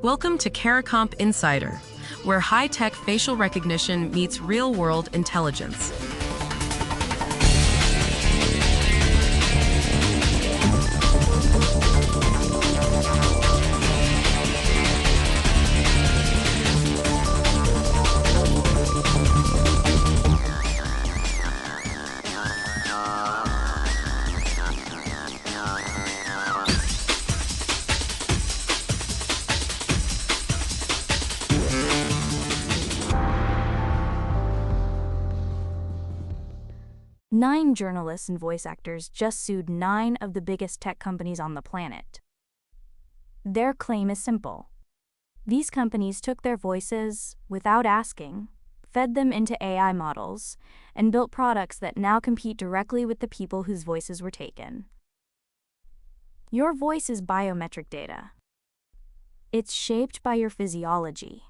Welcome to Caracomp Insider, where high-tech facial recognition meets real-world intelligence. Nine journalists and voice actors just sued 9 of the biggest tech companies on the planet. Their claim is simple. These companies took their voices without asking, fed them into AI models, and built products that now compete directly with the people whose voices were taken. Your voice is biometric data. It's shaped by your physiology,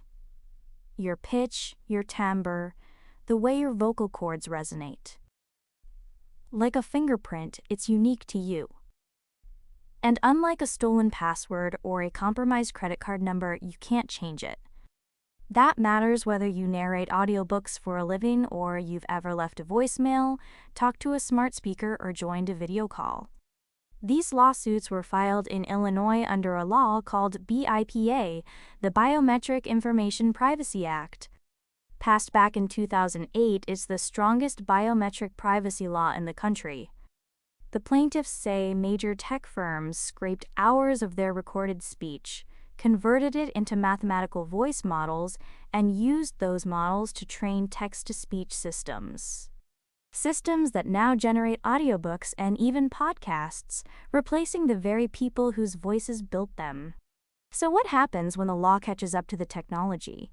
your pitch, your timbre, the way your vocal cords resonate. Like a fingerprint, it's unique to you. And unlike a stolen password or a compromised credit card number, you can't change it. That matters whether you narrate audiobooks for a living or you've ever left a voicemail, talked to a smart speaker, or joined a video call. These lawsuits were filed in Illinois under a law called BIPA, the Biometric Information Privacy Act. Passed back in 2008, it's the strongest biometric privacy law in the country. The plaintiffs say major tech firms scraped hours of their recorded speech, converted it into mathematical voice models, and used those models to train text-to-speech systems. Systems that now generate audiobooks and even podcasts, replacing the very people whose voices built them. So what happens when the law catches up to the technology?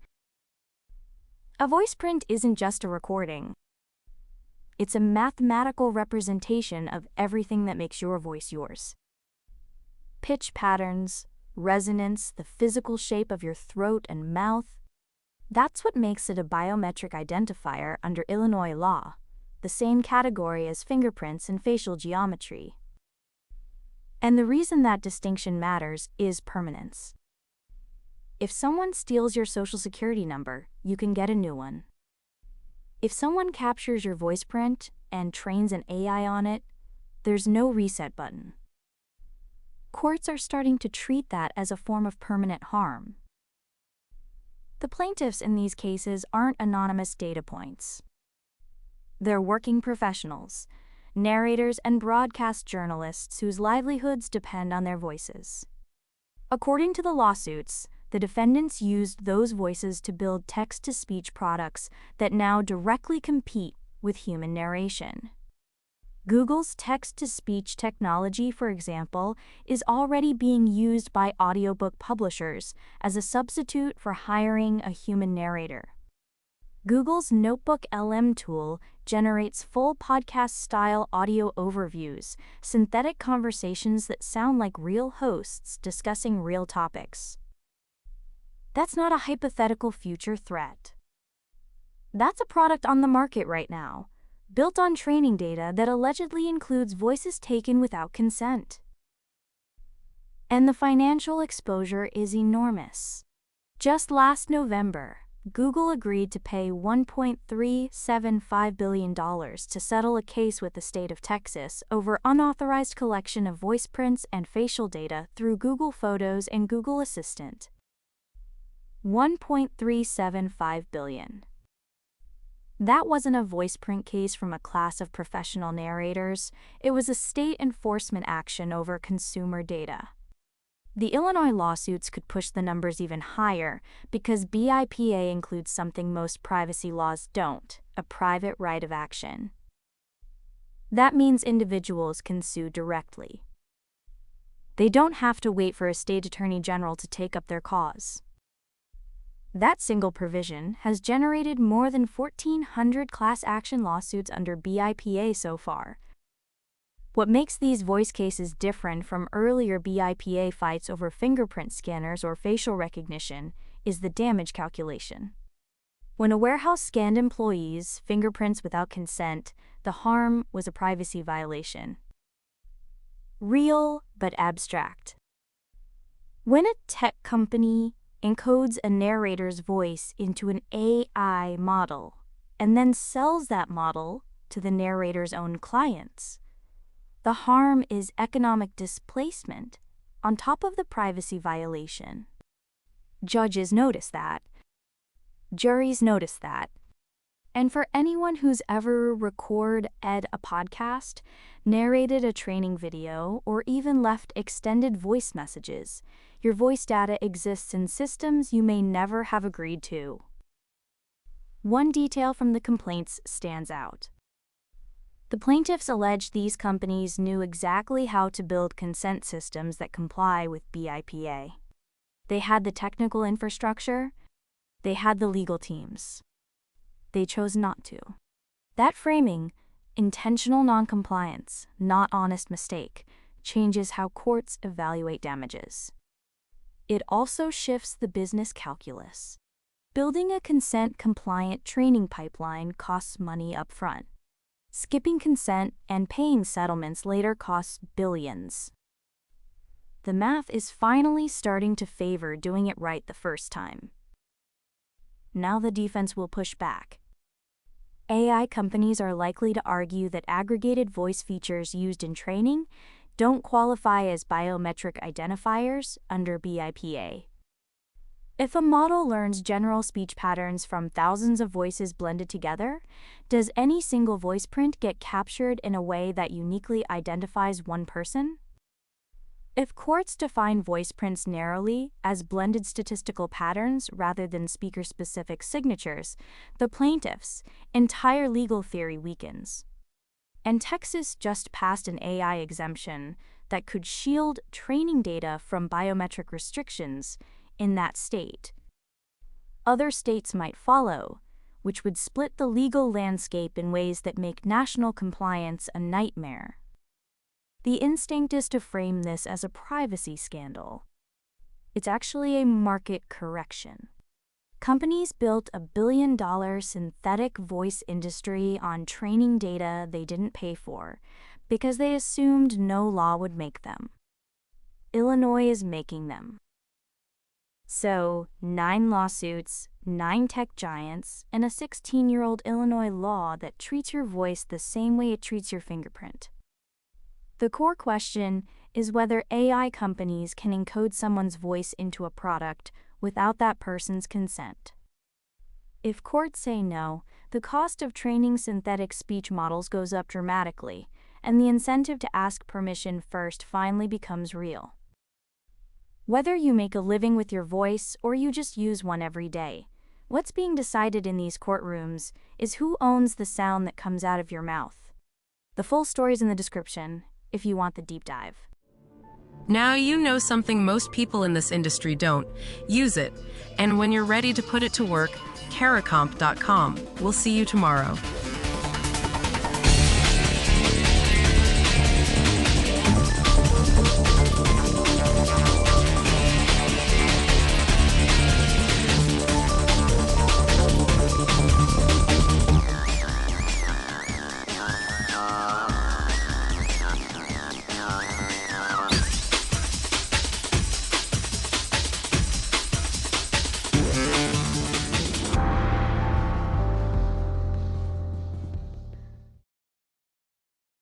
A voice print isn't just a recording. It's a mathematical representation of everything that makes your voice yours. Pitch patterns, resonance, the physical shape of your throat and mouth. That's what makes it a biometric identifier under Illinois law, the same category as fingerprints and facial geometry. And the reason that distinction matters is permanence. If someone steals your social security number, you can get a new one. If someone captures your voice print and trains an AI on it, there's no reset button. Courts are starting to treat that as a form of permanent harm. The plaintiffs in these cases aren't anonymous data points. They're working professionals, narrators, and broadcast journalists whose livelihoods depend on their voices. According to the lawsuits, the defendants used those voices to build text-to-speech products that now directly compete with human narration. Google's text-to-speech technology, for example, is already being used by audiobook publishers as a substitute for hiring a human narrator. Google's Notebook LM tool generates full podcast-style audio overviews, synthetic conversations that sound like real hosts discussing real topics. That's not a hypothetical future threat. That's a product on the market right now, built on training data that allegedly includes voices taken without consent. And the financial exposure is enormous. Just last November, Google agreed to pay $1.375 billion to settle a case with the state of Texas over unauthorized collection of voice prints and facial data through Google Photos and Google Assistant. $1.375 billion. That wasn't a voice print case from a class of professional narrators. It was a state enforcement action over consumer data. The Illinois lawsuits could push the numbers even higher because BIPA includes something most privacy laws don't, a private right of action. That means individuals can sue directly. They don't have to wait for a state attorney general to take up their cause. That single provision has generated more than 1,400 class action lawsuits under BIPA so far. What makes these voice cases different from earlier BIPA fights over fingerprint scanners or facial recognition is the damage calculation. When a warehouse scanned employees' fingerprints without consent, the harm was a privacy violation. Real but abstract. When a tech company encodes a narrator's voice into an AI model and then sells that model to the narrator's own clients. The harm is economic displacement on top of the privacy violation. Judges notice that. Juries notice that. And for anyone who's ever recorded a podcast, narrated a training video, or even left extended voice messages, your voice data exists in systems you may never have agreed to. One detail from the complaints stands out. The plaintiffs allege these companies knew exactly how to build consent systems that comply with BIPA. They had the technical infrastructure, they had the legal teams. They chose not to. That framing, intentional noncompliance, not honest mistake, changes how courts evaluate damages. It also shifts the business calculus. Building a consent-compliant training pipeline costs money up front. Skipping consent and paying settlements later costs billions. The math is finally starting to favor doing it right the first time. Now the defense will push back. AI companies are likely to argue that aggregated voice features used in training don't qualify as biometric identifiers under BIPA. If a model learns general speech patterns from thousands of voices blended together, does any single voice print get captured in a way that uniquely identifies one person? If courts define voice prints narrowly as blended statistical patterns rather than speaker-specific signatures, the plaintiffs' entire legal theory weakens. And Texas just passed an AI exemption that could shield training data from biometric restrictions in that state. Other states might follow, which would split the legal landscape in ways that make national compliance a nightmare. The instinct is to frame this as a privacy scandal. It's actually a market correction. Companies built a billion-dollar synthetic voice industry on training data they didn't pay for because they assumed no law would make them. Illinois is making them. So, 9 lawsuits, 9 tech giants, and a 16-year-old Illinois law that treats your voice the same way it treats your fingerprint. The core question is whether AI companies can encode someone's voice into a product without that person's consent. If courts say no, the cost of training synthetic speech models goes up dramatically, and the incentive to ask permission first finally becomes real. Whether you make a living with your voice or you just use one every day, what's being decided in these courtrooms is who owns the sound that comes out of your mouth. The full story's in the description if you want the deep dive. Now you know something most people in this industry don't. Use it. And when you're ready to put it to work, Caracomp.com. We'll see you tomorrow.